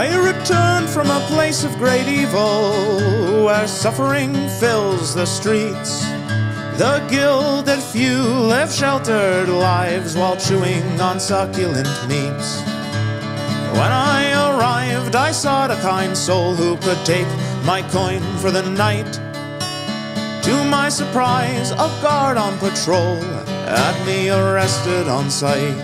I returned from a place of great evil, where suffering fills the streets. The gilded few live sheltered lives while chewing on succulent meats. When I arrived, I sought a kind soul who could take my coin for the night. To my surprise, a guard on patrol had me arrested on sight.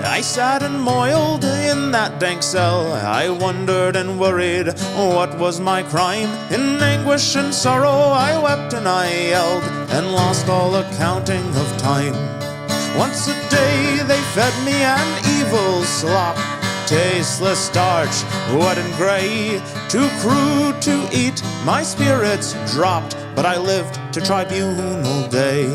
I sat and moiled in that dank cell. I wondered and worried, what was my crime? In anguish and sorrow I wept and I yelled, and lost all accounting of time. Once a day they fed me an evil slop, tasteless starch, wet and gray. Too crude to eat, my spirits dropped, but I lived to tribunal day.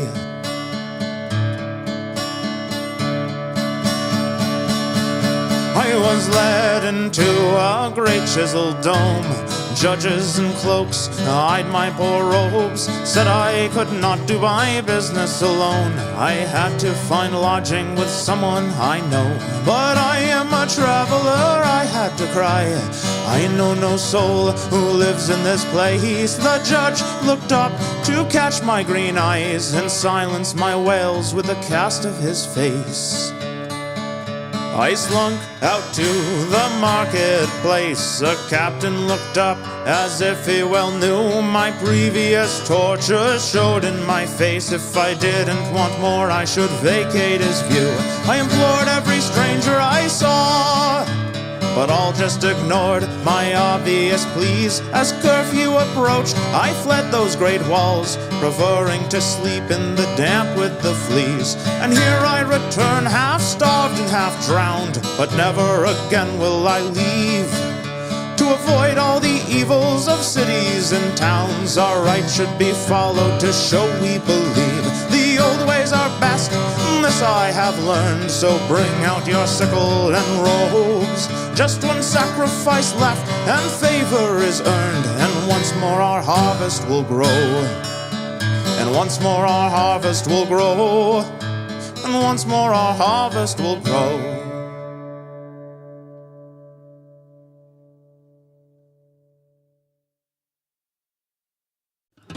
I was led into a great chiseled dome. Judges in cloaks eyed my poor robes, said I could not do my business alone. I had to find lodging with someone I know. But I am a traveler, I had to cry. I know no soul who lives in this place. The judge looked up to catch my green eyes and silence my wails with a cast of his face. I slunk out to the marketplace. A captain looked up as if he well knew my previous tortures showed in my face. If I didn't want more, I should vacate his view. I implored every stranger I saw, but all just ignored my obvious pleas. As curfew approached, I fled those great walls, preferring to sleep in the damp with the fleas. And here I return, half starved and half drowned, but never again will I leave. To avoid all the evils of cities and towns, our right should be followed to show we believe. The old ways are best, this I have learned, so bring out your sickle and robes. Just one sacrifice left and favor is earned, and once more our harvest will grow. And once more our harvest will grow. And once more our harvest will grow.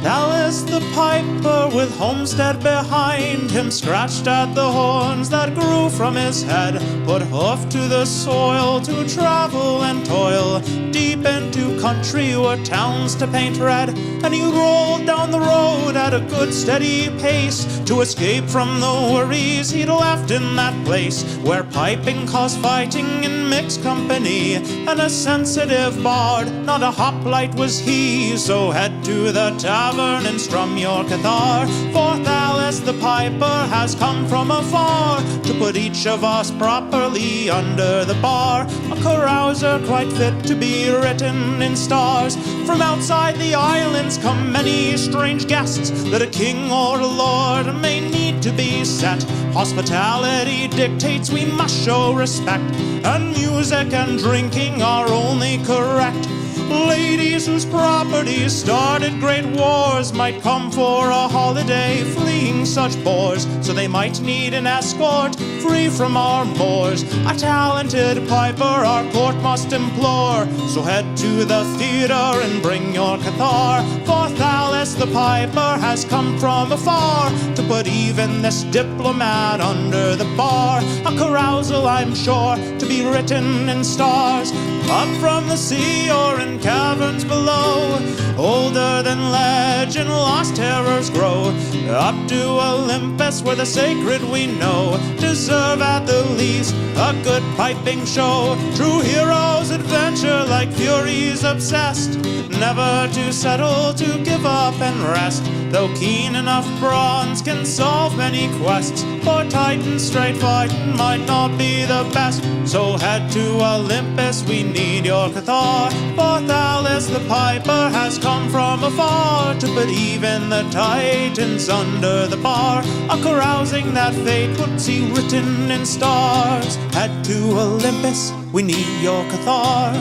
Dallas the piper with homestead behind him scratched at the horns that grew from his head, put hoof to the soil to travel and toil deep into country where towns to paint red. And he rolled down the road at a good steady pace to escape from the worries he'd left in that place where piping caused fighting in mixed company. And a sensitive bard, not a hoplite was he, so head to the tavern and strum your cathar. For Dallas the piper has come from afar to put each of us properly under the bar. A carouser quite fit to be written in stars. From outside the islands come many strange guests that a king or a lord may need to be set. Hospitality dictates we must show respect, and music and drinking are only correct. Ladies whose properties started great wars might come for a holiday, fleeing such bores, so they might need an escort free from our moors. A talented piper our court must implore, so head to the theater and bring your cathar. For Dallas the piper has come from afar to put even this diplomat under the bar. A carousal, I'm sure, to be written in stars, up from the sea or in caverns below. Older than legend, lost terrors grow, up to Olympus where the sacred we know deserve at the least a good piping show. True heroes adventure like furies obsessed, never to settle, to give up and rest. Though keen enough bronze can solve many quests, for Titan straight fighting might not be the best. So head to Olympus, we need your cathar. For Dallas the piper has come from afar to put even the Titans under the bar. A carousing that fate would see written in stars. Head to Olympus, we need your cathar.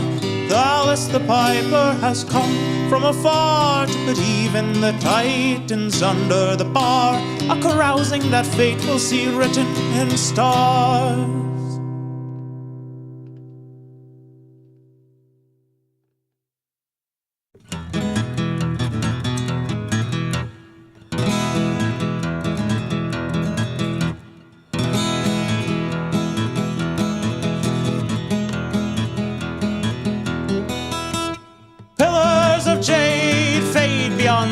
Dallas the piper has come from afar to put even the Titans under the bar. A carousing that fate will see written in stars.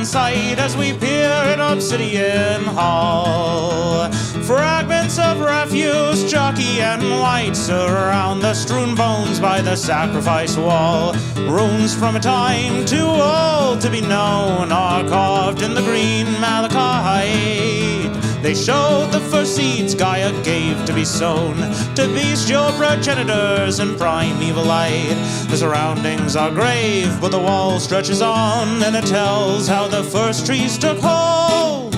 sight as we peer in Obsidian Hall. Fragments of refuse, chalky and white, surround the strewn bones by the sacrifice wall. Runes from a time too old to be known are carved in the green malachite. They showed the first seeds Gaia gave to be sown, to bestial progenitors in primeval light. The surroundings are grave, but the wall stretches on, and it tells how the first trees took hold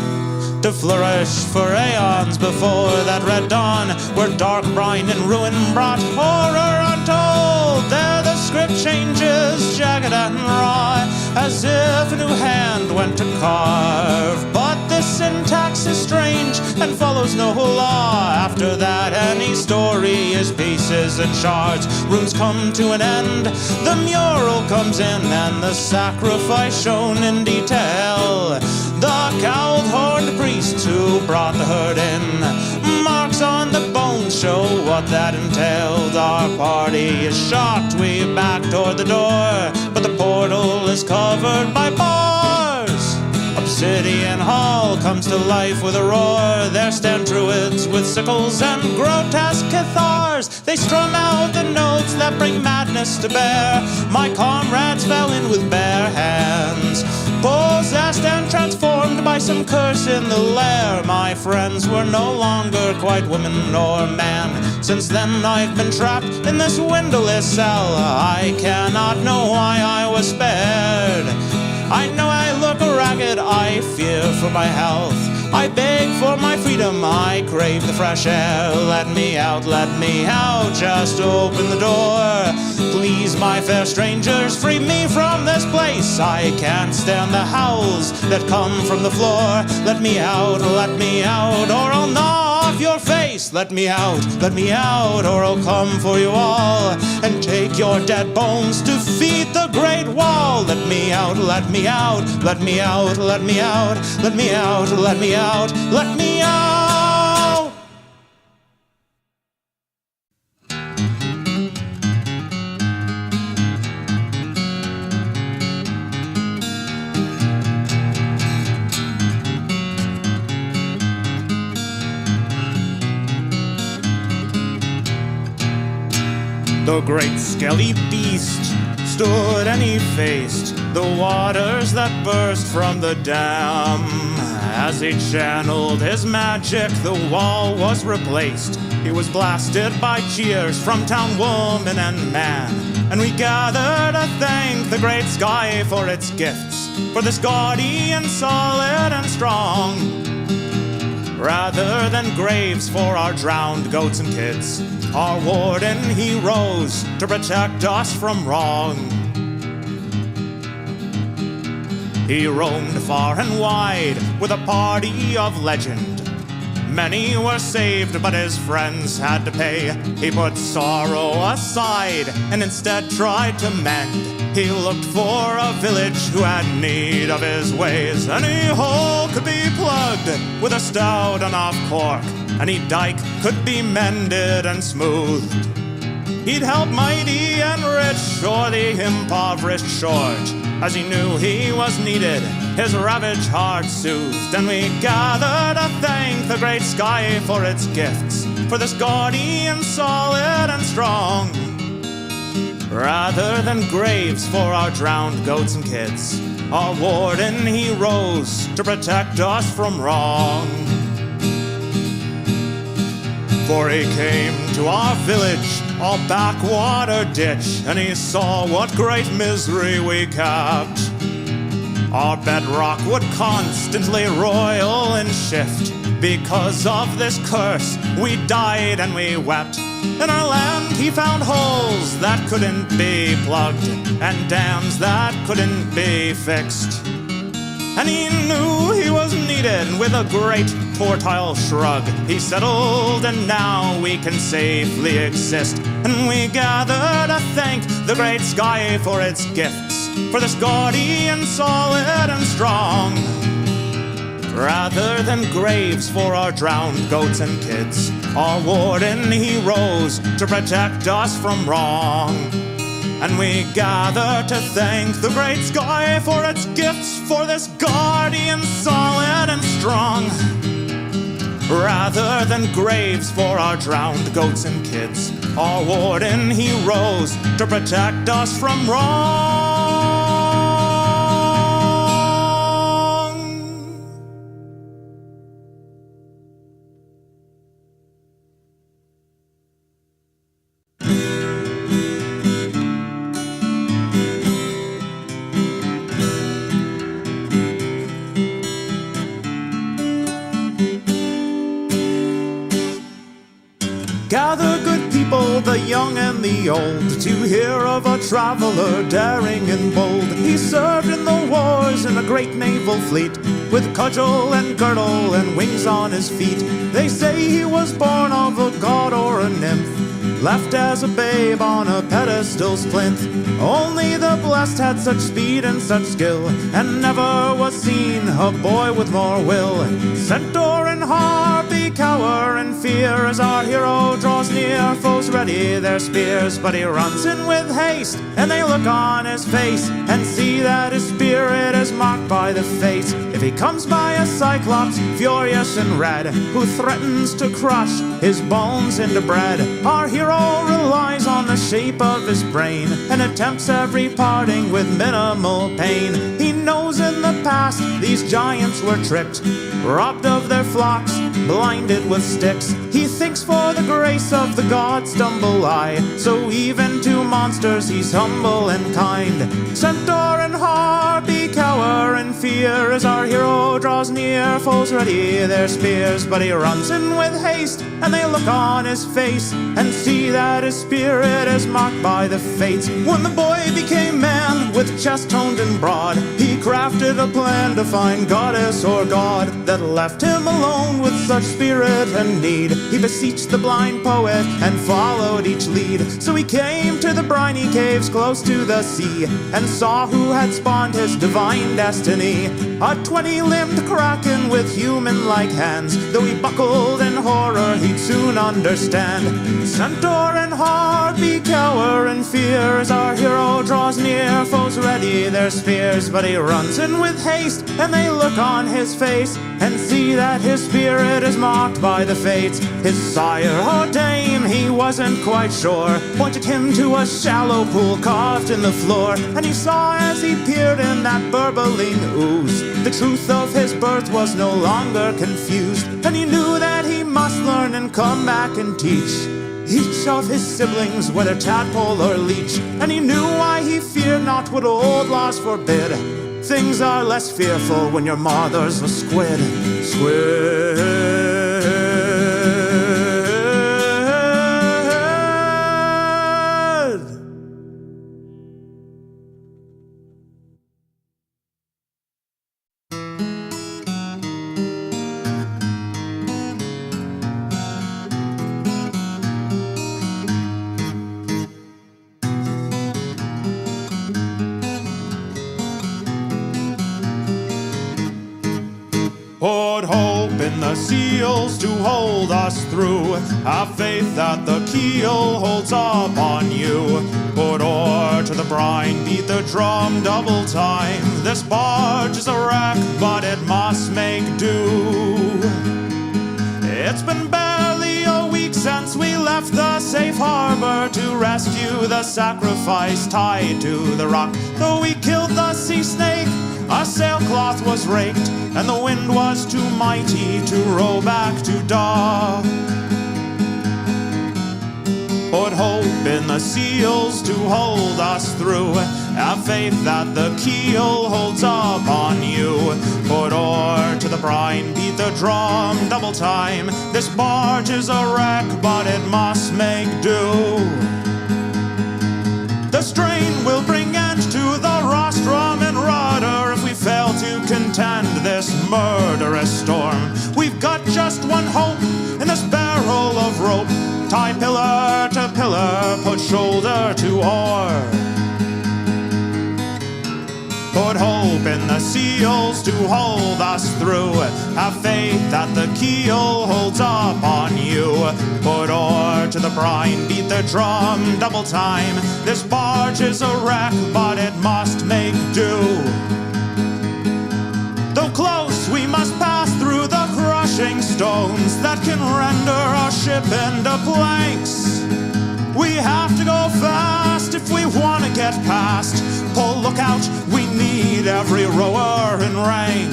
to flourish for aeons before that red dawn, where dark brine and ruin brought horror untold. There the script changes, jagged and raw, as if a new hand went to carve. But this syntax is strange and follows no law. After that, any story is pieces and shards. Runes come to an end, the mural comes in, and the sacrifice shown in detail. The cowled-horned priests who brought the herd in, marks on the bones show what that entailed. Our party is shocked, we back toward the door, but the portal is covered by bars. Obsidian Hall comes to life with a roar. There stand druids with sickles and grotesque cathars. They strum out the notes that bring madness to bear. My comrades fell in with bare hands, possessed and transformed by some curse in the lair. My friends were no longer quite woman or man. Since then I've been trapped in this windowless cell. I cannot know why I was spared. I know I look ragged, I fear for my health. I beg for my freedom, I crave the fresh air. Let me out, just open the door. Please, my fair strangers, free me from this place. I can't stand the howls that come from the floor. Let me out, or I'll gnaw off your face. Let me out, or I'll come for you all, and take your dead bones to feed the great wall. Let me out, let me out, let me out, let me out, let me out, let me out, let me out. The great skelly beast stood and he faced the waters that burst from the dam. As he channeled his magic, the wall was replaced. He was blasted by cheers from town woman and man. And we gathered to thank the great sky for its gifts, for this gaudy and solid and strong, rather than graves for our drowned goats and kids. Our warden, he rose to protect us from wrong. He roamed far and wide with a party of legend. Many were saved, but his friends had to pay. He put sorrow aside and instead tried to mend. He looked for a village who had need of his ways. Any hole could be plugged with a stout enough cork. Any dike could be mended and smoothed. He'd help mighty and rich or the impoverished short. As he knew he was needed, his ravaged heart soothed. And we gathered to thank the great sky for its gifts, for this gaudy and solid and strong, rather than graves for our drowned goats and kids. Our warden, he rose to protect us from wrong. For he came to our village, all backwater ditch, and he saw what great misery we kept. Our bedrock would constantly roil and shift. Because of this curse, we died and we wept. In our land he found holes that couldn't be plugged, and dams that couldn't be fixed. And he knew he was needed. With a great tortile shrug, he settled, and now we can safely exist. And we gather to thank the great sky for its gifts, for this gaudy and solid and strong, rather than graves for our drowned goats and kids. Our warden, he rose to protect us from wrong. And we gather to thank the great sky for its gifts, for this guardian solid and strong, rather than graves for our drowned goats and kids. Our warden, he rose to protect us from wrong. Gather, good people, the young and the old, to hear of a traveler daring and bold. He served in the wars in a great naval fleet, with cudgel and girdle and wings on his feet. They say he was born of a god or a nymph, left as a babe on a pedestal's plinth. Only the blessed had such speed and such skill, and never was seen a boy with more will. Centaur and harpy cower in fear as our hero draws near. Foes ready their spears, but he runs in with haste, and they look on his face and see that his spirit is marked by the fates. If he comes by a cyclops, furious and red, who threatens to crush his bones into bread, our hero relies on the shape of his brain and attempts every parting with minimal pain. He knows in the past these giants were tricked, robbed of their flocks, blinded with sticks. He thinks for the grace of the gods stumble I, so even to monsters he's humble and kind. Centaur and harpy cower in fear as our hero draws near. Foes ready their spears, but he runs in with haste, and they look on his face and see that his spirit is marked by the fates. When the boy became man, with chest toned and broad, he crafted a plan to find goddess or god that left him alone with such spirit and need. He beseeched the blind poet and followed each lead. So he came to the briny caves close to the sea, and saw who had spawned his divine destiny. A 20-limbed kraken with human-like hands. Though he buckled in horror, he'd soon understand. Centaur and harpy cower in fear as our hero draws near. Foes ready their spears, but he runs in with haste, and they look on his face and see that his spirit is marked by the fates. His sire or dame, he wasn't quite sure, pointed him to a shallow pool carved in the floor, and he saw as he peered in that burbling ooze, the truth of his birth was no longer confused, and he knew that he must learn and come back and teach each of his siblings, whether tadpole or leech. And he knew why he feared not what old laws forbid. Things are less fearful when your mother's a squid. Squid. Put hope in the seals to hold us through. Have faith that the keel holds up on you. Put oar to the brine, beat the drum double time. This barge is a wreck, but it must make do. It's been barely a week since we left the safe harbor to rescue the sacrifice tied to the rock. Though we killed the sea snake, our sailcloth was raked, and the wind was too mighty to row back to dock. Put hope in the seals to hold us through. Have faith that the keel holds up on you. Put oar to the brine, beat the drum double time. This barge is a wreck, but it must make do. The strain will bring end to the rostrum and rudder if we fail to contend this murderous storm. We've got just one hope in this barrel of rope. Tie pillar to pillar, put shoulder to oar. Put Put hope in the seals to hold us through. Have faith that the keel holds up on you. Put oar to the brine, beat the drum double time. This barge is a wreck, but it must make do. Though close, we must pass through the crushing stones that can render our ship into planks. We have to go fast if we want to get past. Pull lookout, we need every rower in rank.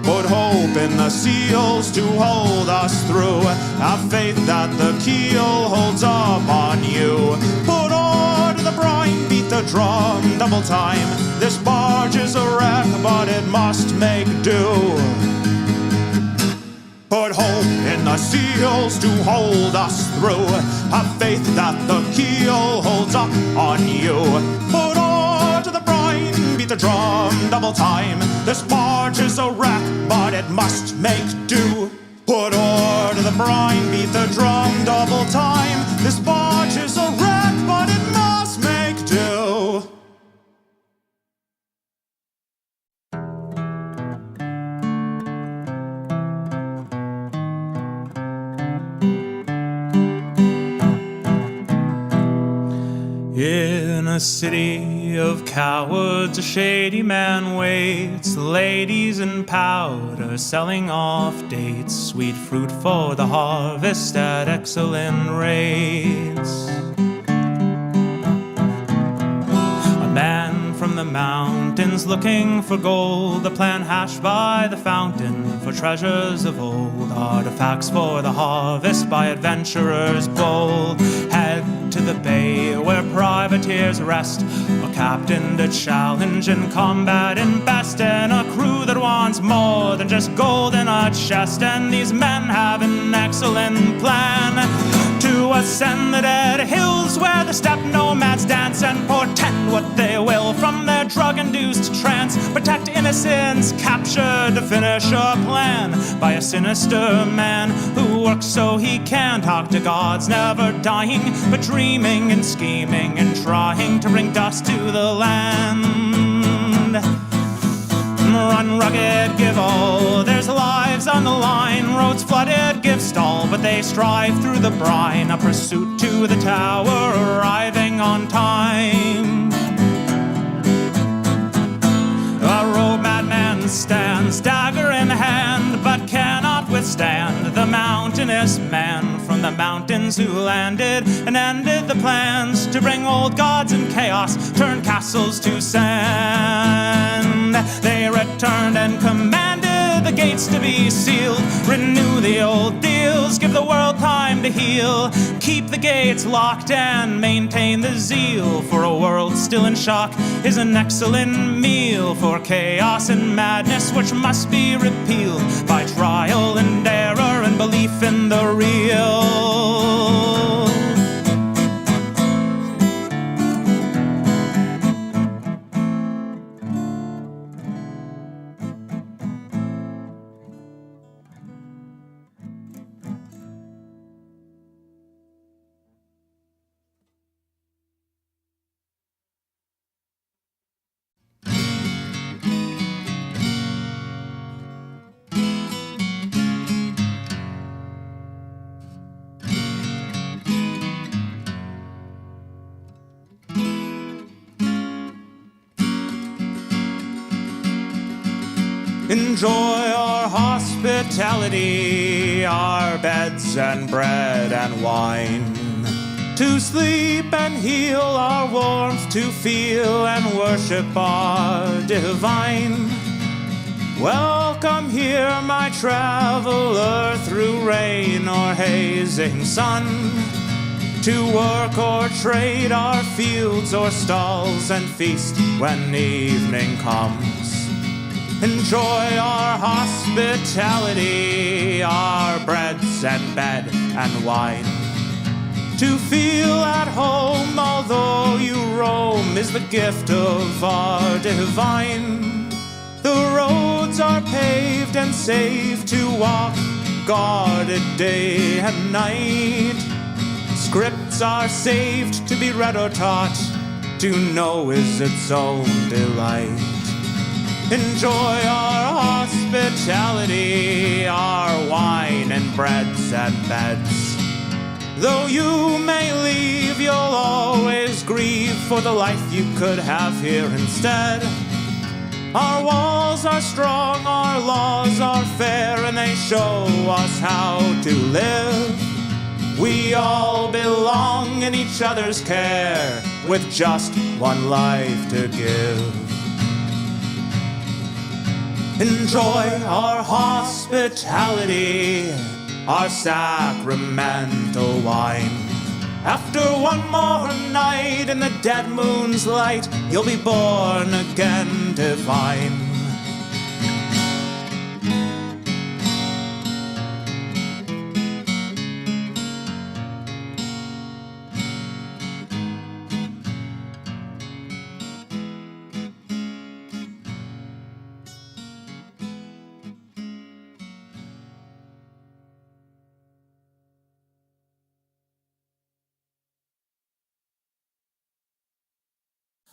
Put hope in the seals to hold us through. Have faith that the keel holds up on you. Put oar to the brine, beat the drum double time. This barge is a wreck, but it must make do. Put hope in the seals to hold us through. Have faith that the keel holds up on you. Put oar to the brine, beat the drum double time. This barge is a wreck, but it must make do. Put oar to the brine, beat the drum double time. This barge is a wreck, but it must make do. In a city of cowards, a shady man waits. The ladies in powder selling off dates. Sweet fruit for the harvest at excellent rates. A man from the mountains looking for gold. The plan hashed by the fountain for treasures of old. Artifacts for the harvest by adventurers bold. Head to the bay where privateers rest, a captain to challenge in combat and best, and a crew that wants more than just gold in a chest. And these men have an excellent plan to ascend the dead hills where the steppe nomads dance, and portend what they will from their drug-induced trance. Protect innocents captured to finish a plan by a sinister man who works so he can talk to gods, never dying, but dreaming and scheming and trying to bring dust to the land. Run rugged, give all, there's lives on the line. Roads flooded, give stall, but they strive through the brine. A pursuit to the tower, arriving on time. A road madman stands, dagger in hand, but cannot withstand the mountainous man from the mountains who landed and ended the plans to bring old gods and chaos, turn castles to sand. They returned and commanded the gates to be sealed. Renew the old deals, give the world time to heal. Keep the gates locked and maintain the zeal, for a world still in shock is an excellent meal for chaos and madness, which must be repealed by trial and error and belief in the real. Enjoy our hospitality, our beds and bread and wine. To sleep and heal, our warmth to feel and worship our divine. Welcome here, my traveler, through rain or hazing sun. To work or trade our fields or stalls and feast when evening comes. Enjoy our hospitality, our breads and bed and wine. To feel at home, although you roam, is the gift of our divine. The roads are paved and safe to walk, guarded day and night. Scripts are saved to be read or taught, to know is its own delight. Enjoy our hospitality, our wine and breads and beds. Though you may leave, you'll always grieve for the life you could have here instead. Our walls are strong, our laws are fair, and they show us how to live. We all belong in each other's care, with just one life to give. Enjoy our hospitality, our sacramental wine. After one more night in the dead moon's light, you'll be born again divine.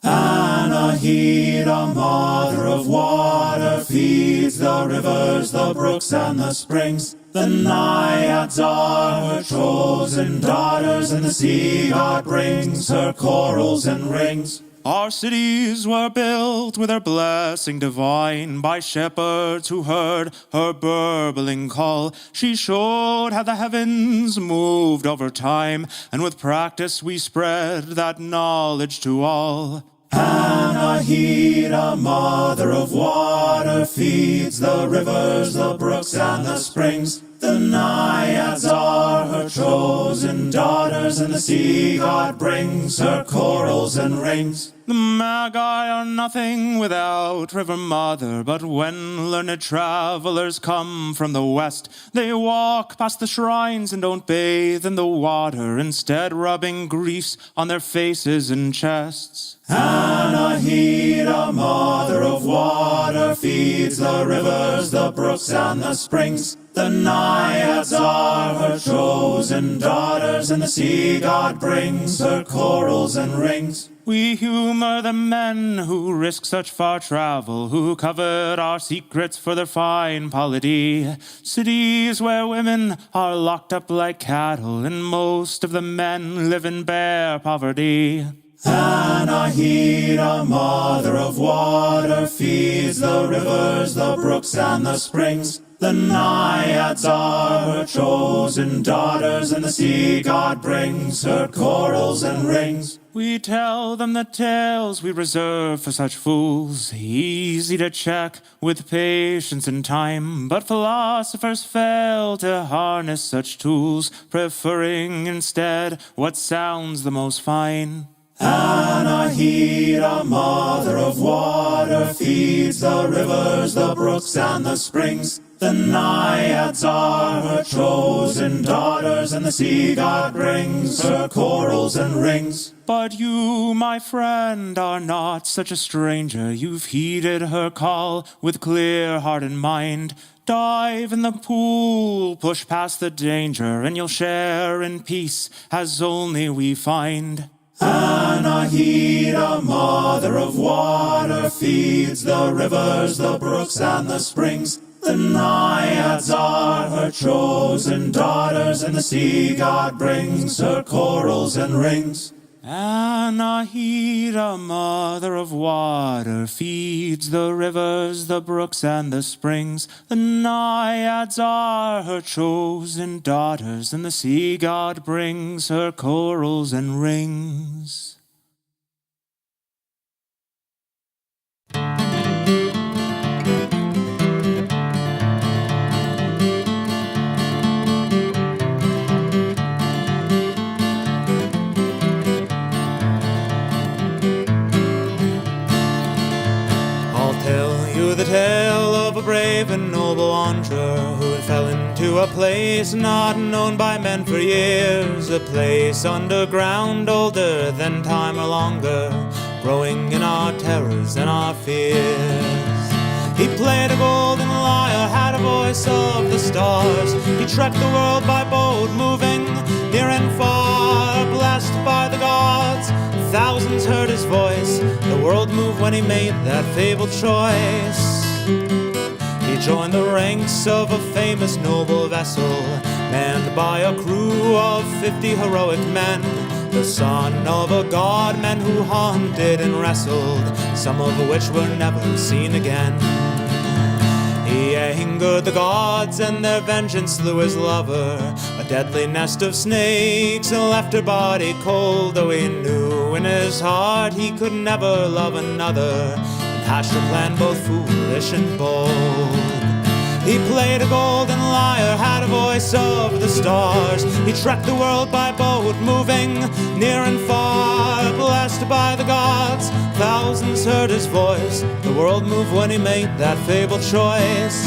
Anahita, mother of water, feeds the rivers, the brooks, and the springs. The naiads are her chosen daughters, and the sea god brings her corals and rings. Our cities were built with her blessing divine by shepherds who heard her burbling call. She showed how the heavens moved over time, and with practice we spread that knowledge to all. Anahita, mother of water, feeds the rivers, the brooks, and the springs. The naiads are her chosen daughters, and the sea god brings her corals and rings. The magi are nothing without River Mother, but when learned travelers come from the west, they walk past the shrines and don't bathe in the water, instead rubbing grease on their faces and chests. Anahita, mother of water, feeds the rivers, the brooks, and the springs. The naiads are her chosen daughters, and the sea god brings her corals and rings. We humor the men who risk such far travel, who covet our secrets for their fine polity. Cities where women are locked up like cattle, and most of the men live in bare poverty. Anahita, mother of water, feeds the rivers, the brooks, and the springs. The naiads are her chosen daughters, and the sea god brings her corals and rings. We tell them the tales we reserve for such fools, easy to check with patience and time, but philosophers fail to harness such tools, preferring instead what sounds the most fine. Anahita, mother of water, feeds the rivers, the brooks, and the springs. The naiads are her chosen daughters, and the sea god brings her corals and rings. But you, my friend, are not such a stranger. You've heeded her call with clear heart and mind. Dive in the pool, push past the danger, and you'll share in peace as only we find. Anahita, mother of water, feeds the rivers, the brooks, and the springs. The naiads are her chosen daughters, and the sea god brings her corals and rings. Anahita, mother of water, feeds the rivers, the brooks, and the springs. The naiads are her chosen daughters, and the sea god brings her corals and rings. The tale of a brave and noble wanderer who fell into a place not known by men for years, a place underground, older than time or longer, growing in our terrors and our fears. He played a golden lyre, had a voice of the stars. He trekked the world by boat, moving near and far, blessed by the gods. Thousands Thousands heard his voice. The world moved when he made that fabled choice. He joined the ranks of a famous noble vessel, manned by a crew of 50 heroic men, the son of a god, men who hunted and wrestled, some of which were never seen again. He angered the gods, and their vengeance slew his lover. A deadly nest of snakes left her body cold, though he knew in his heart he could never love another, and hatched a plan both foolish and bold. He played a golden lyre, had a voice of the stars. He trekked the world by boat, moving near and far, blessed by the gods. Thousands heard his voice. The world moved when he made that fabled choice.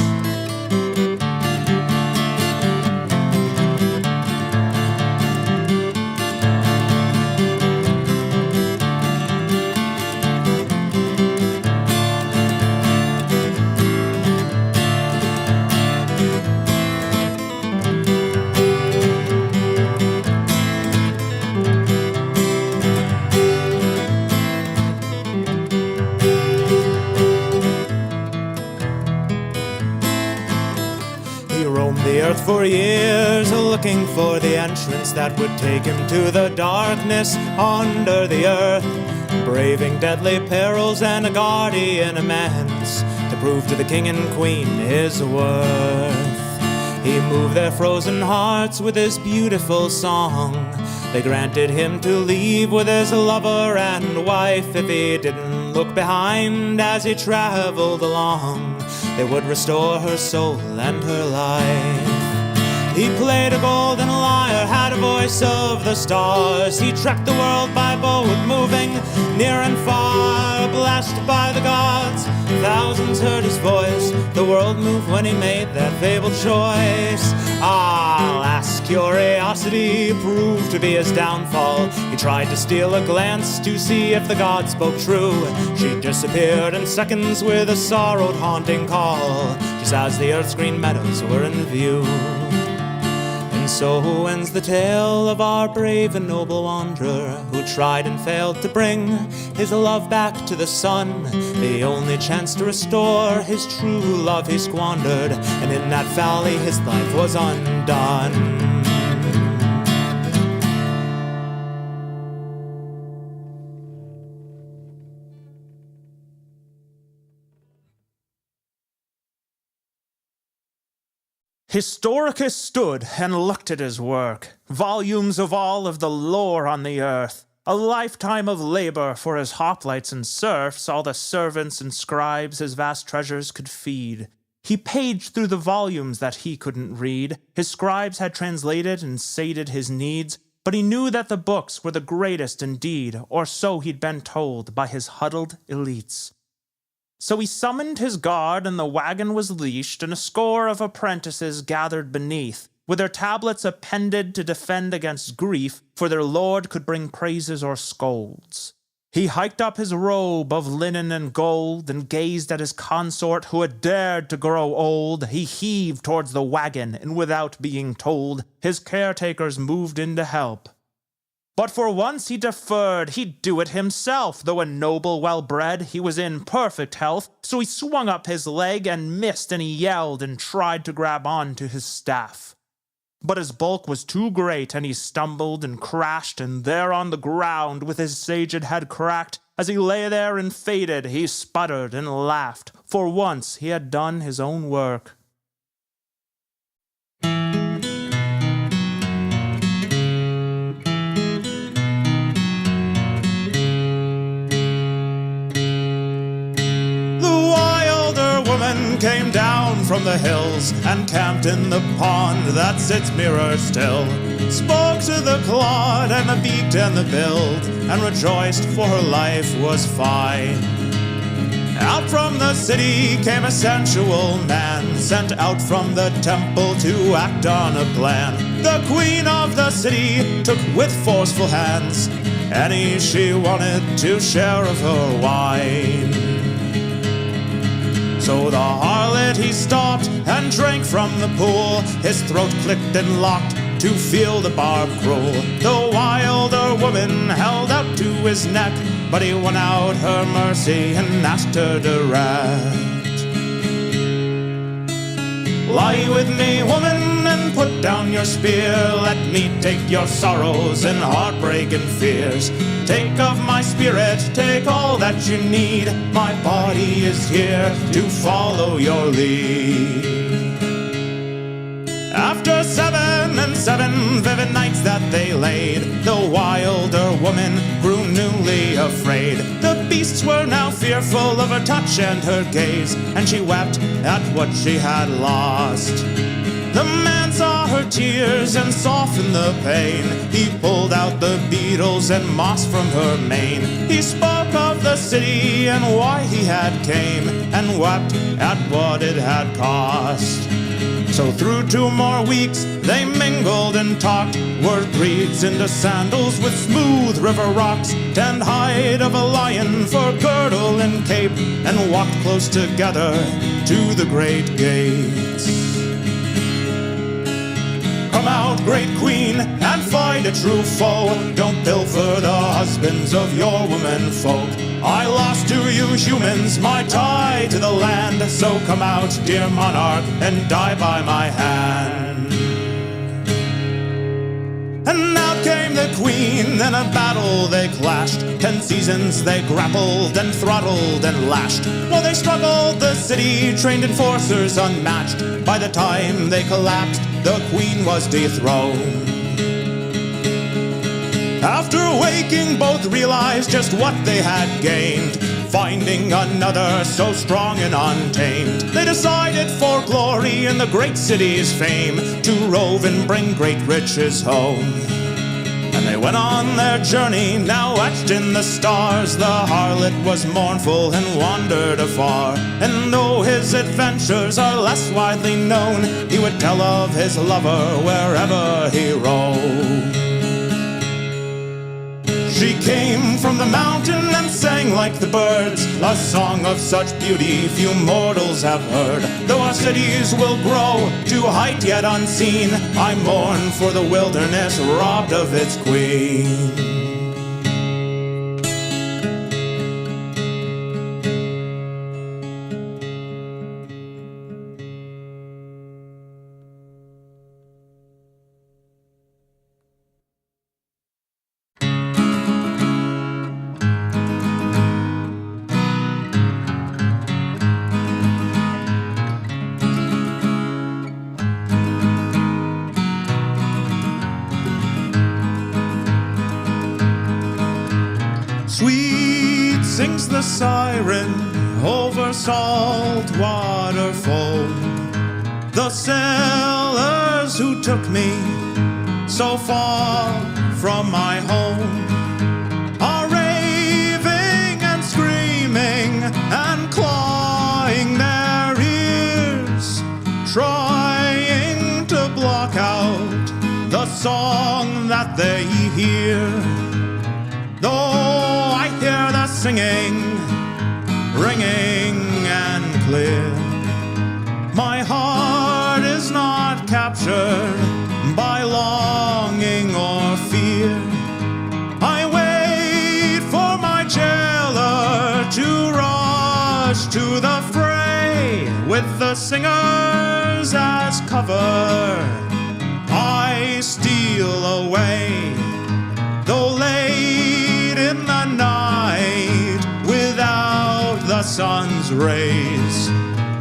The earth for years, looking for the entrance that would take him to the darkness under the earth, braving deadly perils and a guardian immense to prove to the king and queen his worth. He moved their frozen hearts with his beautiful song. They granted him to leave with his lover and wife if he didn't look behind as he traveled along. They would restore her soul and her life. He played a golden lyre, had a voice of the stars. He trekked the world by boat, moving near and far, blessed by the gods. Thousands heard his voice. The world moved when he made that fabled choice. Alas, curiosity proved to be his downfall. He tried to steal a glance to see if the god spoke true. She disappeared in seconds with a sorrowed, haunting call, just as the earth's green meadows were in view. And so ends the tale of our brave and noble wanderer, who tried and failed to bring his love back to the sun. The only chance to restore his true love he squandered, and in that valley his life was undone. Historicus stood and looked at his work, volumes of all of the lore on the earth, a lifetime of labor for his hoplites and serfs, all the servants and scribes his vast treasures could feed. He paged through the volumes that he couldn't read. His scribes had translated and sated his needs, but he knew that the books were the greatest indeed, or so he'd been told by his huddled elites. So he summoned his guard, and the wagon was leashed, and a score of apprentices gathered beneath, with their tablets appended to defend against grief, for their lord could bring praises or scolds. He hiked up his robe of linen and gold, and gazed at his consort who had dared to grow old. He heaved towards the wagon, and without being told, his caretakers moved in to help. But for once he deferred, he'd do it himself. Though a noble, well-bred, he was in perfect health, so he swung up his leg and missed, and he yelled and tried to grab on to his staff. But his bulk was too great, and he stumbled and crashed, and there on the ground, with his saged head cracked, as he lay there and faded, he sputtered and laughed. For once he had done his own work. Came down from the hills and camped in the pond that sits mirror still. Spoke to the clod and the beaked and the billed, and rejoiced for her life was fine. Out from the city came a sensual man, sent out from the temple to act on a plan. The queen of the city took with forceful hands any she wanted to share of her wine. So the harlot he stopped and drank from the pool. His throat clicked and locked to feel the barb cruel. The wilder woman held out to his neck, but he won out her mercy and asked her direct. Lie with me, woman, and put down your spear. Let me take your sorrows and heartbreak and fears. Take of my spirit, take all that you need. My body is here to follow your lead. After 7 and 7 vivid nights that they laid, the wilder woman grew newly afraid. The beasts were now fearful of her touch and her gaze, and she wept at what she had lost. The man saw her tears and softened the pain. He pulled out the beetles and moss from her mane. He spoke of the city and why he had came, and wept at what it had cost. So through 2 more weeks they mingled and talked, wore breeds into sandals with smooth river rocks, tanned hide of a lion for girdle and cape, and walked close together to the great gates. Come out, great queen, and fight a true foe. Don't pilfer the husbands of your women folk. I lost to you humans my tie to the land, so come out, dear monarch, and die by my hand. And out came the queen, in a battle they clashed. 10 seasons they grappled and throttled and lashed. While they struggled, the city trained enforcers unmatched. By the time they collapsed, the queen was dethroned. After waking, both realized just what they had gained. Finding another so strong and untamed, they decided for glory and the great city's fame to rove and bring great riches home. And they went on their journey, now etched in the stars. The harlot was mournful and wandered afar, and though his adventures are less widely known, he would tell of his lover wherever he roamed. She came from the mountain and sang like the birds, a song of such beauty few mortals have heard. Though our cities will grow to height yet unseen, I mourn for the wilderness robbed of its queen. Sweet sings the siren over salt water foam. The sailors who took me so far from my home are raving and screaming and clawing their ears, trying to block out the song that they hear. Though I hear the singing, ringing and clear, my heart is not captured by longing or fear. I wait for my jailer to rush to the fray. With the singers as cover, I steal away, though late in the night, without the sun's rays.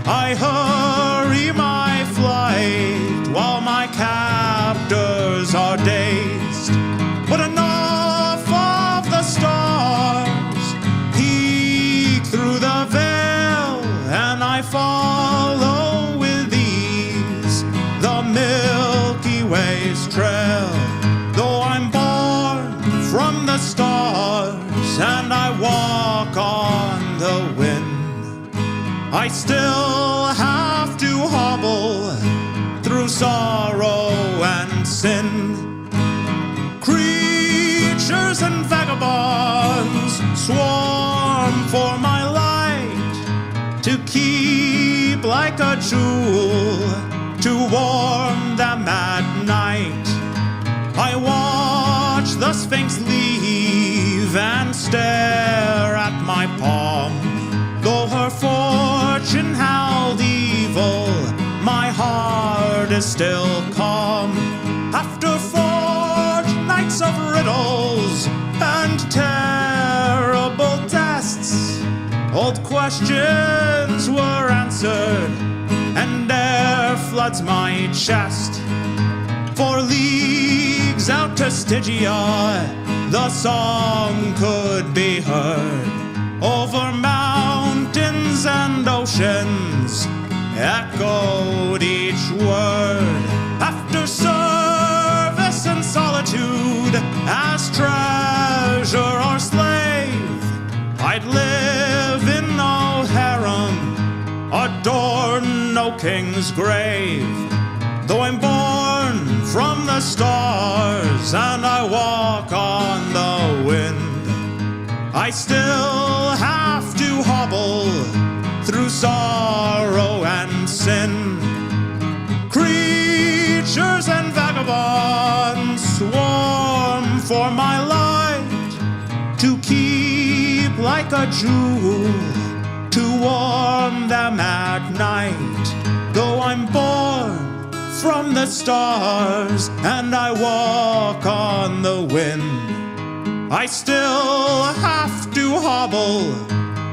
I hurry my flight while my captors are dazed. But enough of the stars peek through the veil, and I follow with ease the Milky Way's trail. Though I'm born from the stars and I walk on the wind, I still have to hobble through sorrow and sin. Creatures and vagabonds swarm for my light, to keep like a jewel to warm them at night. the Sphinx leave and stare at my palm. Though her fortune held evil, my heart is still calm. After fortnights of riddles and terrible tests, old questions were answered, and air floods my chest. For leagues out to Stygia, the song could be heard. Over mountains and oceans echoed each word. After service and solitude, as treasure or slave, I'd live in no harem, adorn no king's grave. Though I'm born from the stars and I walk on the wind, I still have to hobble through sorrow and sin. Creatures and vagabonds swarm for my light, to keep like a jewel, to warm them at night. Though I'm born from the stars and I walk on the wind, I still have to hobble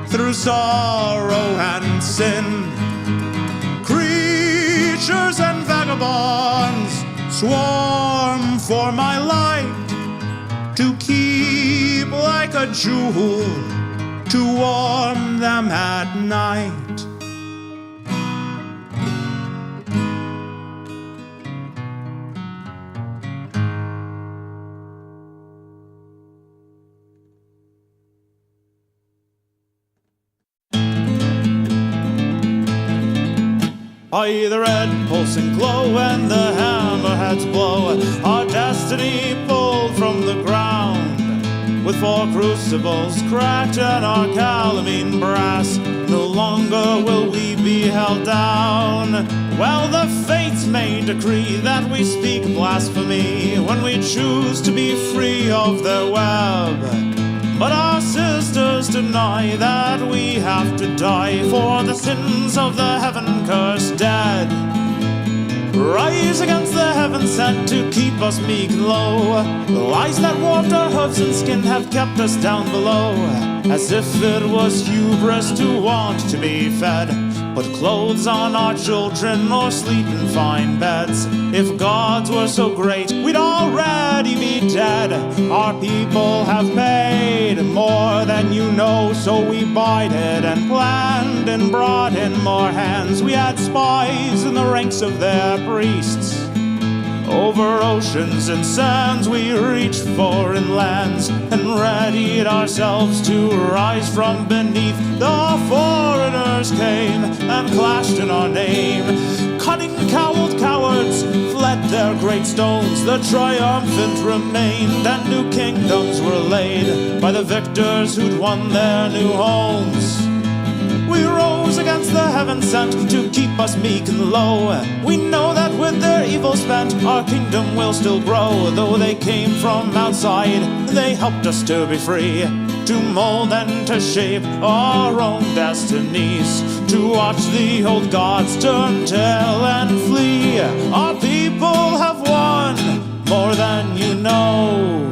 through sorrow and sin. Creatures and vagabonds swarm for my light, to keep like a jewel, to warm them at night. By the red pulsing glow and the hammerheads blow, our destiny pulled from the ground. With 4 crucibles cracked and our calamine brass, no longer will we be held down. Well, the fates may decree that we speak blasphemy when we choose to be free of their web. But our sisters deny that we have to die for the sins of the heaven-cursed dead. Rise against the heaven sent to keep us meek and low. The lies that warped our hooves and skin have kept us down below, as if it was hubris to want to be fed. Put clothes on our children or sleep in fine beds. If gods were so great, we'd already be dead. Our people have paid more than you know, so we bided and planned and brought in more hands. We had spies in the ranks of their priests. Over oceans and sands we reached foreign lands, and readied ourselves to rise from beneath. The foreigners came and clashed in our name. Cunning cowled cowards fled their great stones. The triumphant remained, and new kingdoms were laid by the victors who'd won their new homes. We rose against the heaven sent to keep us meek and low. We know that with their evil spent, our kingdom will still grow. Though they came from outside, they helped us to be free, to mold and to shape our own destinies, to watch the old gods turn tail and flee. Our people have won more than you know.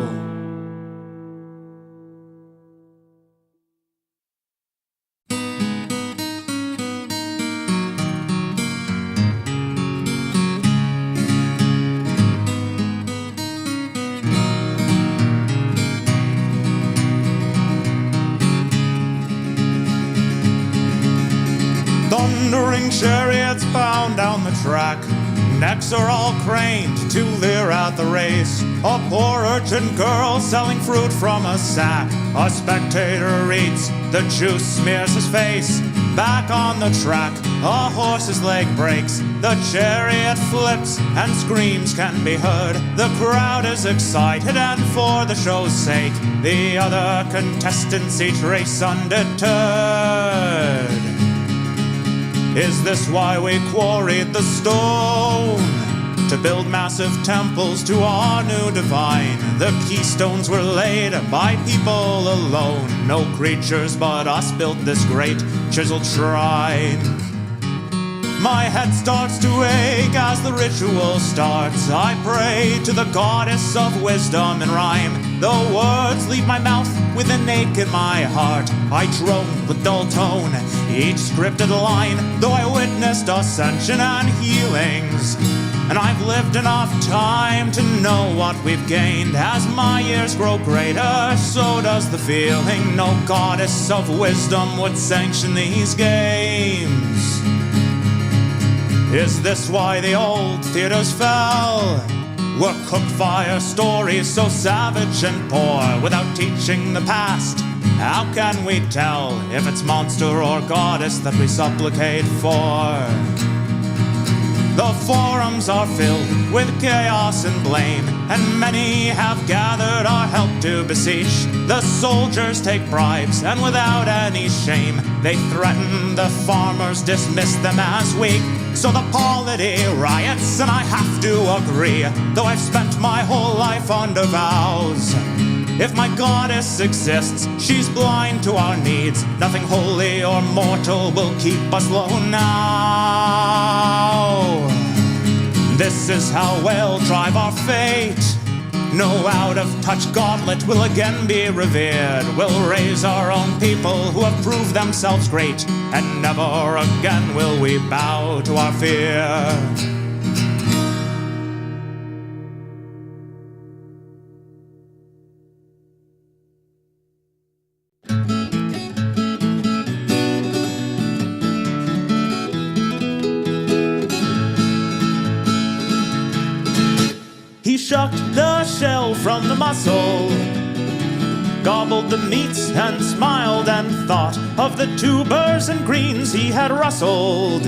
Thundering chariots bound down the track, necks are all craned to leer at the race. A poor urchin girl selling fruit from a sack. A spectator reads, the juice smears his face. Back on the track, a horse's leg breaks. The chariot flips and screams can be heard. The crowd is excited, and for the show's sake, the other contestants each race undeterred. Is this why we quarried the stone? to build massive temples to our new divine. The keystones were laid by people alone. No creatures but us built this great chiseled shrine. My head starts to ache as the ritual starts. I pray to the goddess of wisdom in rhyme. The words leave my mouth with an ache in my heart. I drone with dull tone each scripted line, though I witnessed ascension and healings. And I've lived enough time to know what we've gained. As my years grow greater, so does the feeling. No goddess of wisdom would sanction these games. Is this why the old theaters fell? Were cooked fire stories so savage and poor? Without teaching the past, how can we tell if it's monster or goddess that we supplicate for? The forums are filled with chaos and blame, and many have gathered our help to beseech. The soldiers take bribes, and without any shame, they threaten the farmers, dismiss them as weak. So the polity riots, and I have to agree, though I've spent my whole life under vows. If my goddess exists, she's blind to our needs. Nothing holy or mortal will keep us low now. This is how we'll drive our fate. No out-of-touch gauntlet will again be revered. We'll raise our own people who have proved themselves great, and never again will we bow to our fear. He shucked the shell from the mussel, gobbled the meats and smiled and thought of the tubers and greens he had rustled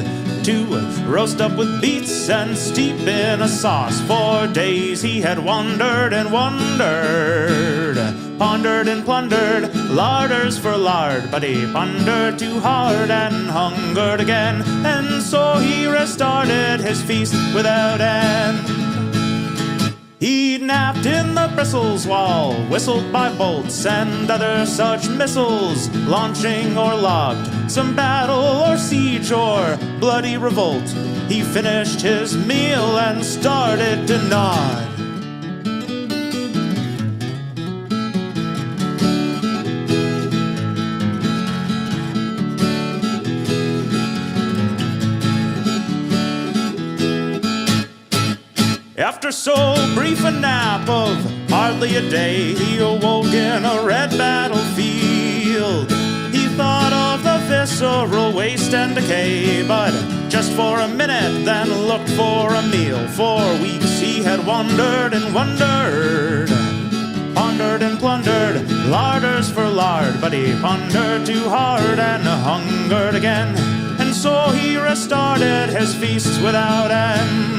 to roast up with beets and steep in a sauce. For days he had wandered and wondered, pondered and plundered larders for lard, but he pondered too hard and hungered again, and so he restarted his feast without end. He napped in the bristles while whistled by bolts and other such missiles, launching or logged some battle or siege or bloody revolt. He finished his meal and started to nod. After so brief a nap of hardly a day, he awoke in a red battlefield. He thought of the visceral waste and decay, but just for a minute, then looked for a meal. For weeks he had wandered and wondered, pondered and plundered larders for lard, but he pondered too hard and hungered again, and so he restarted his feasts without end.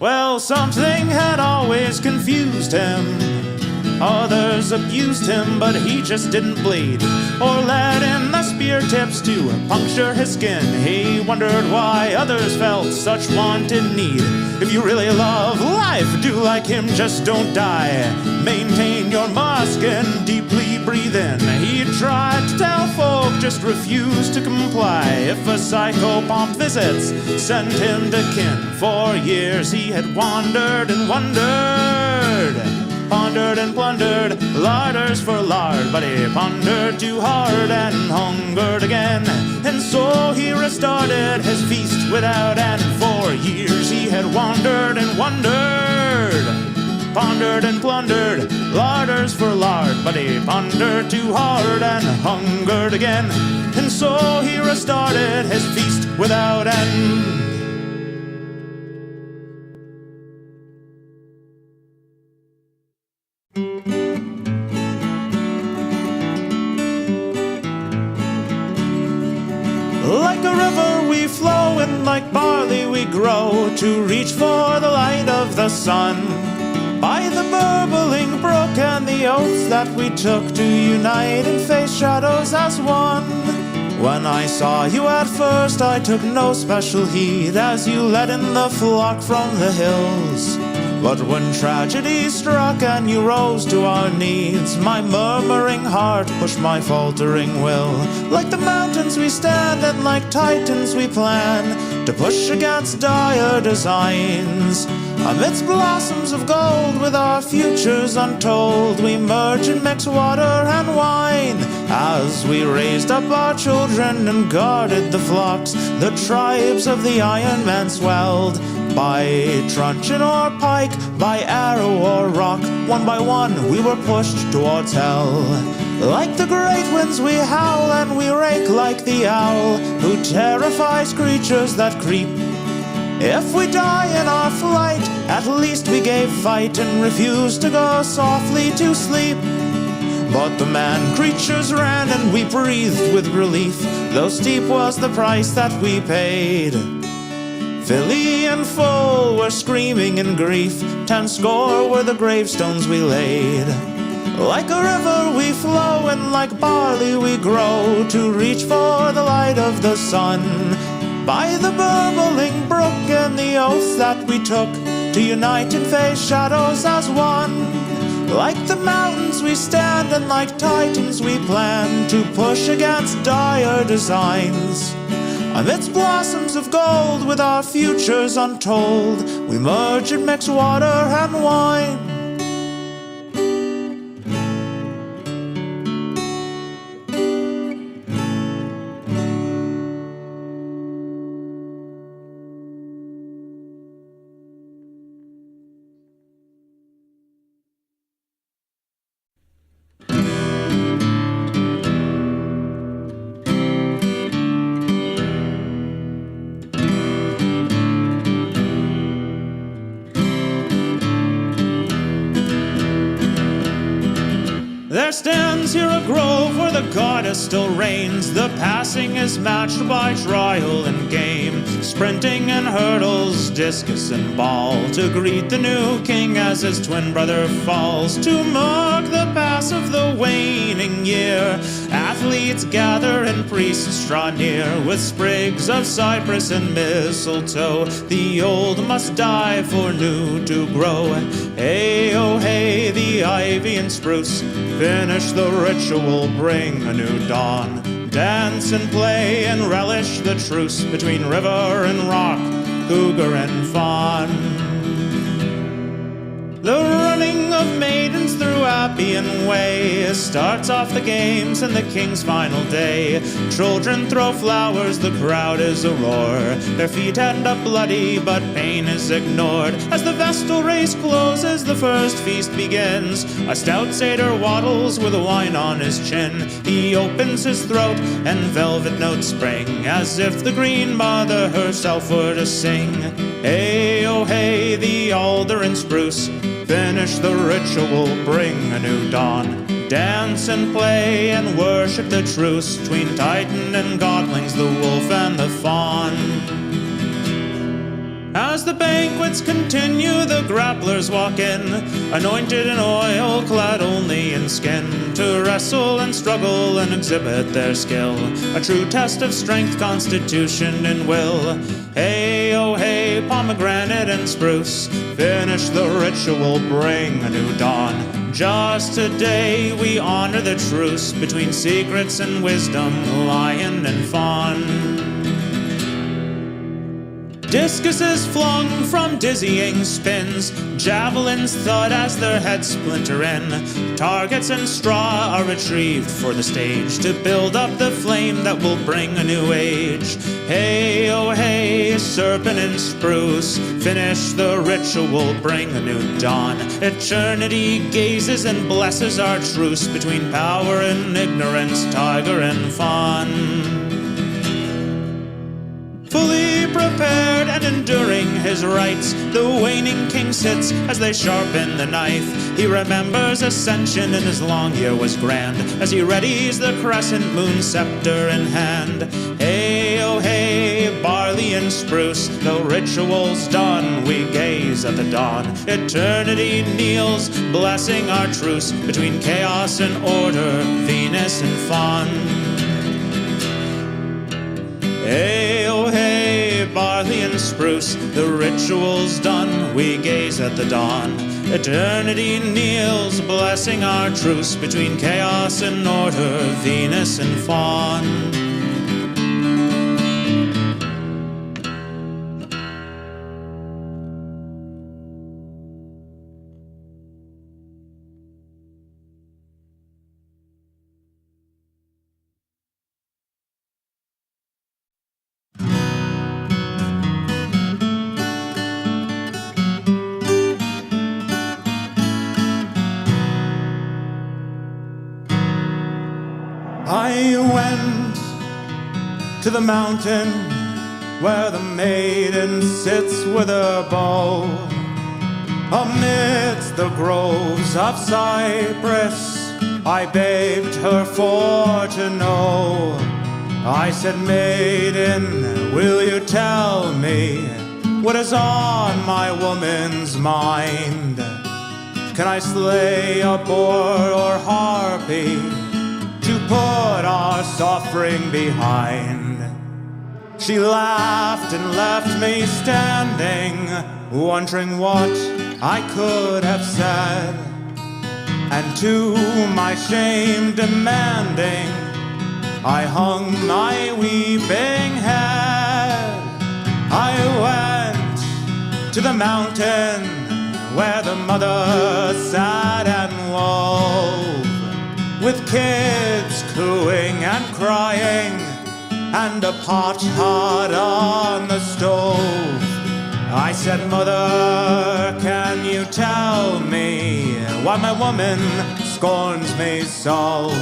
Well, something had always confused him. Others abused him, but he just didn't bleed, or let in the spear tips to puncture his skin. He wondered why others felt such want and need. If you really love life, do like him, just don't die. Maintain your mask and deeply breathe in. He tried to tell folk, just refused to comply. If a psychopomp visits, send him to kin. For years he had wandered and wondered, pondered and plundered larders for lard, but he pondered too hard and hungered again, and so he restarted his feast without end. For years he had wandered and wondered, pondered and plundered larders for lard, but he pondered too hard and hungered again, and so he restarted his feast without end. Like a river we flow, and like barley we grow, to reach for the light of the sun. By the burbling brook and the oaths that we took to unite and face shadows as one. When I saw you at first, I took no special heed as you led in the flock from the hills. But when tragedy struck and you rose to our needs, my murmuring heart pushed my faltering will. Like the mountains we stand and like titans we plan to push against dire designs. Amidst blossoms of gold with our futures untold, we merge and mix water and wine. As we raised up our children and guarded the flocks, the tribes of the Iron Man swelled. By truncheon or pike, by arrow or rock, one by one we were pushed towards hell. Like the great winds we howl and we rake like the owl who terrifies creatures that creep. If we die in our flight, at least we gave fight and refused to go softly to sleep. But the man-creatures ran and we breathed with relief, though steep was the price that we paid. Filly and foal were screaming in grief, 10 score were the gravestones we laid. Like a river we flow and like barley we grow to reach for the light of the sun. By the burbling brook and the oaths that we took to unite and face shadows as one. Like the mountains we stand and like titans we plan to push against dire designs. Amidst blossoms of gold with our futures untold, we merge and mix water and wine. There stands here a grove where the goddess still reigns. The passing is matched by trial and game, sprinting and hurdles, discus and ball, to greet the new king as his twin brother falls. To mark the pass of the waning year, athletes gather and priests draw near, with sprigs of cypress and mistletoe. The old must die for new to grow. Hey, oh, hey, the ivy and spruce finish the ritual, bring a new dawn. Dance and play and relish the truce between river and rock, cougar and fawn. The running of maidens through Appian Way starts off the games and the king's final day. Children throw flowers, the crowd is a roar. Their feet end up bloody, but pain is ignored. As the Vestal race closes, the first feast begins. A stout satyr waddles with wine on his chin. He opens his throat and velvet notes spring, as if the Green Mother herself were to sing. Hey, oh, hey, the alder and spruce finish the ritual, bring a new dawn. Dance and play and worship the truce between Titan and Godlings, the wolf and the fawn. As the banquets continue, the grapplers walk in, anointed in oil, clad only in skin, to wrestle and struggle and exhibit their skill, a true test of strength, constitution, and will. Hey, oh, hey, pomegranate and spruce, finish the ritual, bring a new dawn. Just today we honor the truce between secrets and wisdom, lion and fawn. Discuses flung from dizzying spins, javelins thud as their heads splinter in. Targets and straw are retrieved for the stage, to build up the flame that will bring a new age. Hey, oh, hey, serpent and spruce, finish the ritual, bring a new dawn. Eternity gazes and blesses our truce between power and ignorance, tiger and fawn. Fully prepared and enduring his rights, the waning king sits as they sharpen the knife. He remembers ascension and his long year was grand, as he readies the crescent moon scepter in hand. Hey, oh, hey, barley and spruce, the ritual's done, we gaze at the dawn. Eternity kneels, blessing our truce between chaos and order, Venus and fawn. the spruce. The ritual's done, we gaze at the dawn. Eternity kneels, blessing our truce between chaos and order, Venus and Fawn. I went to the mountain where the maiden sits with her bow. Amidst the groves of cypress, I begged her for to know. I said, maiden, will you tell me what is on my woman's mind? Can I slay a boar or harpy to put our suffering behind? She laughed and left me standing, wondering what I could have said, and to my shame demanding, I hung my weeping head. I went to the mountain where the mother sat and wove, with kids cooing and crying, and a pot hot on the stove. I said, Mother, can you tell me why my woman scorns me so?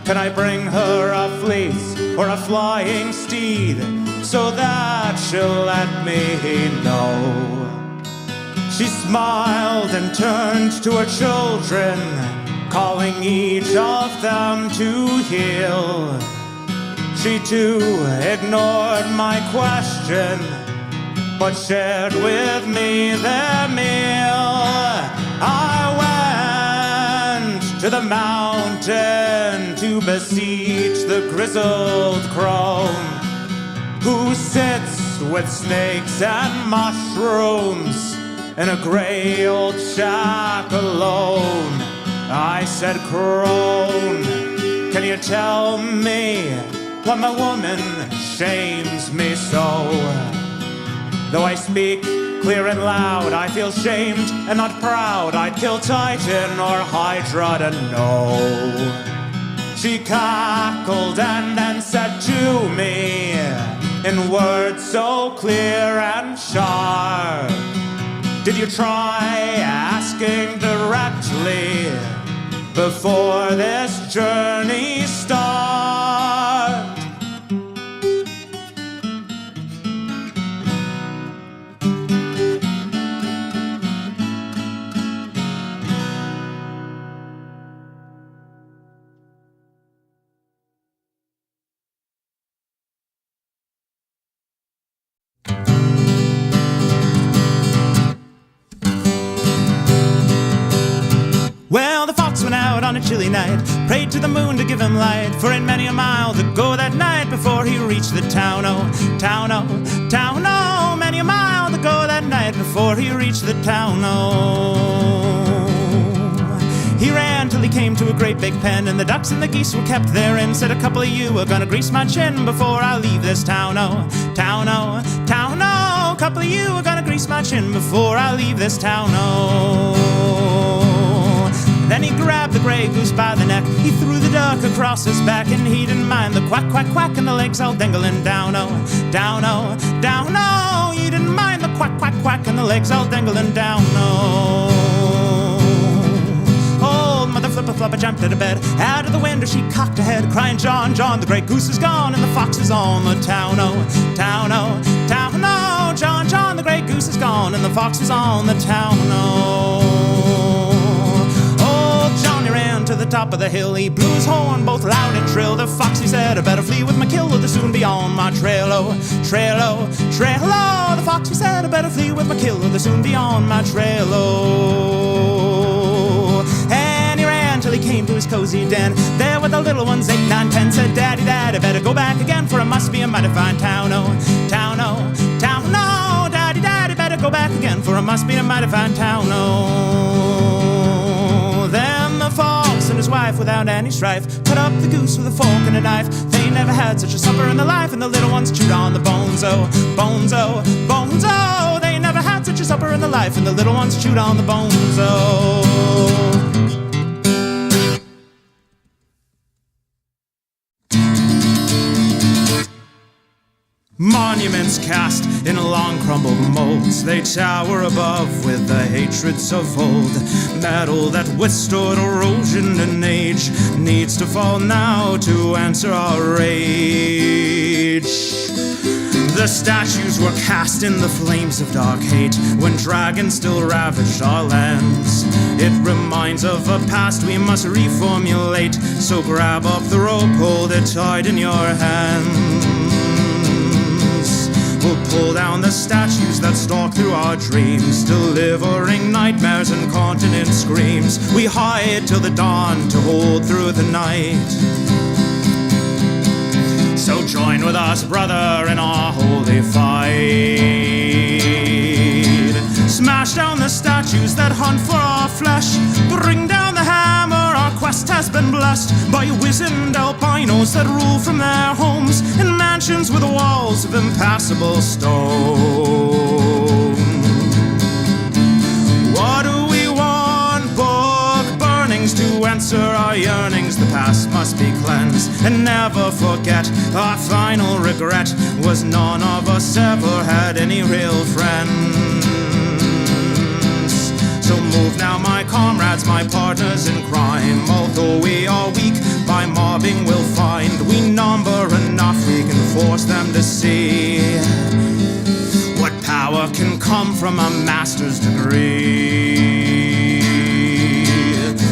Can I bring her a fleece or a flying steed, so that she'll let me know? She smiled and turned to her children, calling each of them to heel. She too ignored my question, but shared with me their meal. I went to the mountain to beseech the grizzled crone, who sits with snakes and mushrooms in a gray old shack alone. I said, crone, can you tell me why my woman shames me so? Though I speak clear and loud, I feel shamed and not proud. I'd kill Titan or Hydra to know. She cackled and then said to me, in words so clear and sharp, did you try asking directly before this journey starts? Well, the fox went out on a chilly night, prayed to the moon to give him light, for in many a mile to go that night before he reached the town, oh, town, oh, town, oh, many a mile to go that night before he reached the town, oh. He ran till he came to a great big pen, and the ducks and the geese were kept therein. Said, a couple of you are gonna grease my chin before I leave this town, oh, town, oh, town, oh, a couple of you are gonna grease my chin before I leave this town, oh. Then he grabbed the gray goose by the neck, he threw the duck across his back, and he didn't mind the quack, quack, quack, and the legs all dangling down, oh, down, oh, down, oh. He didn't mind the quack, quack, quack, and the legs all dangling down, oh. Old Mother Flipper Flopper jumped out of bed, out of the window she cocked her head, crying, John, John, the gray goose is gone, and the fox is on the town, oh, town, oh, town, oh. John, John, the gray goose is gone, and the fox is on the town, oh. Johnny ran to the top of the hill, he blew his horn both loud and shrill. The fox, he said, I better flee with my kill, or they'll soon be on my trail, oh, trail, oh, trail, oh. The fox, he said, I better flee with my kill, or they'll soon be on my trail, oh. And he ran till he came to his cozy den, there were the little ones, 8, 9, 10, said, Daddy, Dad, I better go back again, for it must be a mighty fine town, oh, town, oh, town. back again, for it must be a mighty fine town. Oh, then the fox and his wife, without any strife, cut up the goose with a fork and a knife. They never had such a supper in their life, and the little ones chewed on the bones. Oh, bones, oh, bones, oh. They never had such a supper in their life, and the little ones chewed on the bones. Oh. Monuments cast in long crumbled molds, they tower above with the hatreds of old. Metal that withstood erosion and age needs to fall now to answer our rage. The statues were cast in the flames of dark hate when dragons still ravaged our lands. It reminds of a past we must reformulate, so grab up the rope, hold it tight in your hands. We'll pull down the statues that stalk through our dreams, delivering nightmares and continent screams. We hide till the dawn to hold through the night. So join with us, brother, in our holy fight. Smash down the statues that hunt for our flesh. Bring down the hammer, our quest has been blessed by wizened albinos that rule from their homes in mansions with walls of impassable stone. What do we want? Book burnings to answer our yearnings. The past must be cleansed and never forget. Our final regret was none of us ever had any real friends. So move now, my comrades, my partners in crime. Although we are weak, by mobbing we'll find we number enough, we can force them to see what power can come from a master's degree.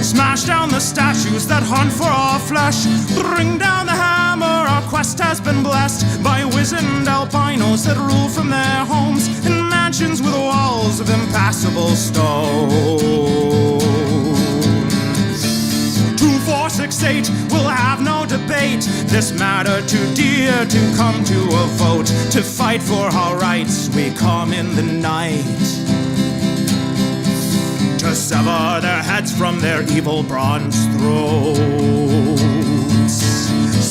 Smash down the statues that hunt for our flesh. Bring down the hammer, our quest has been blessed by wizened albinos that rule from their homes in mansions with walls of impassable stone. 2468 will have no debate. This matter too dear to come to a vote. To fight for our rights we come in the night, to sever their heads from their evil bronze throats.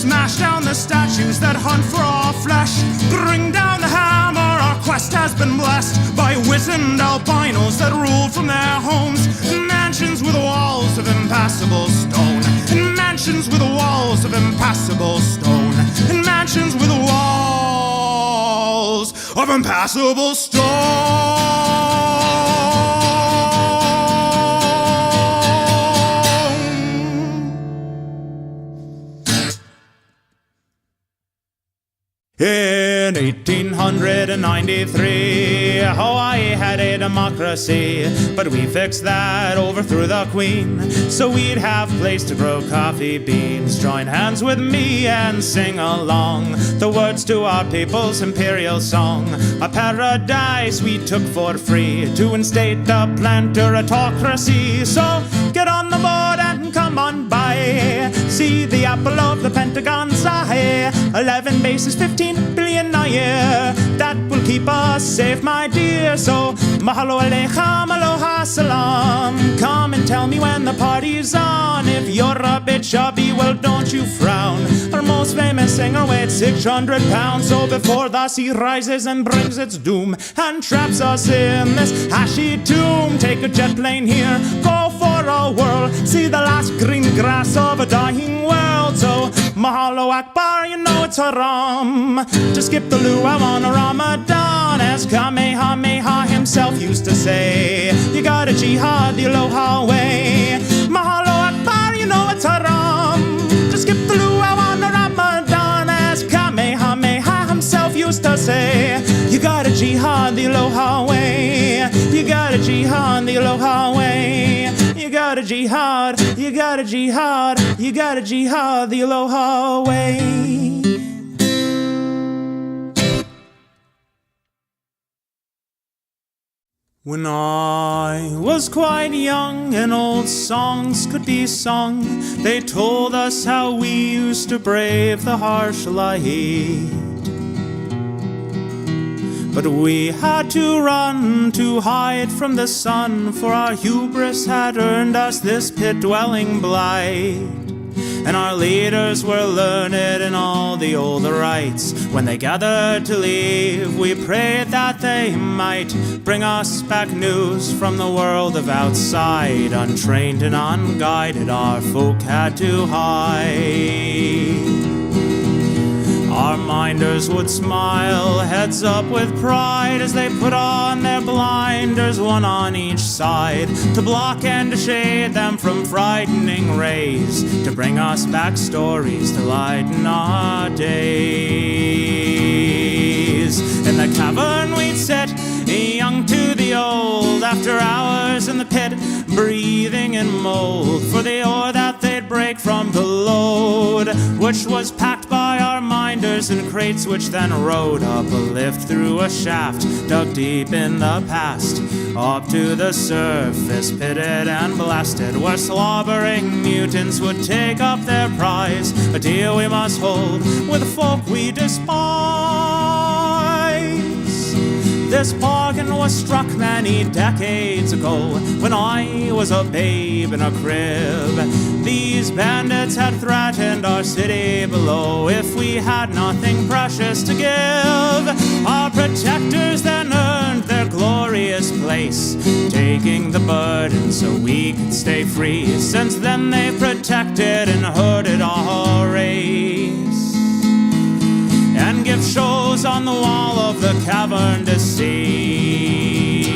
Smash down the statues that hunt for our flesh. Bring down the hammer, our quest has been blessed by wizened albinos that rule from their homes in mansions with walls of impassable stone. In mansions with walls of impassable stone. In mansions with walls of impassable stone. In 1893, Hawaii had a democracy, but we fixed that, overthrew the queen, so we'd have place to grow coffee beans. Join hands with me and sing along the words to our people's imperial song. A paradise we took for free to instate the planter autocracy. So get on the board and come on by, see the apple of the Pentagon's eye. 11 bases, 15 billion a year, that will keep us safe, my dear. So mahalo aleichem, aloha salam. Come and tell me when the party's on. If you're a bit chubby, well don't you frown. Our most famous singer weighs 600 pounds. So before the sea rises and brings its doom and traps us in this ashy tomb, take a jet plane here, go for a whirl, see the last green grass of a dying world. So mahalo akbar, you know it's haram to skip the luau on a Ramadan, as Kamehameha himself used to say. You gotta jihad the aloha way. Mahalo akbar, you know it's haram to skip the luau on a Ramadan, as Kamehameha himself used to say. You gotta jihad the aloha way. You gotta jihad the aloha way. You gotta jihad, you gotta jihad, you gotta jihad the aloha way. When I was quite young and old songs could be sung, they told us how we used to brave the harsh light. But we had to run to hide from the sun, for our hubris had earned us this pit-dwelling blight. And our leaders were learned in all the old rites. When they gathered to leave, we prayed that they might bring us back news from the world of outside. Untrained and unguided, our folk had to hide. Our minders would smile, heads up with pride, as they put on their blinders, one on each side, to block and to shade them from frightening rays, to bring us back stories to lighten our days. In the cavern we'd sit, young to the old, after hours in the pit, breathing in mold, for the ore that they'd break from the load, which was packed by our minders in crates, which then rode up a lift through a shaft dug deep in the past, up to the surface, pitted and blasted, where slobbering mutants would take up their prize, a deal we must hold with folk we despise. This bargain was struck many decades ago, when I was a babe in a crib. These bandits had threatened our city below if we had nothing precious to give. Our protectors then earned their glorious place, taking the burden so we could stay free. Since then they've protected and herded our race, and give shows on the wall of the cavern to see.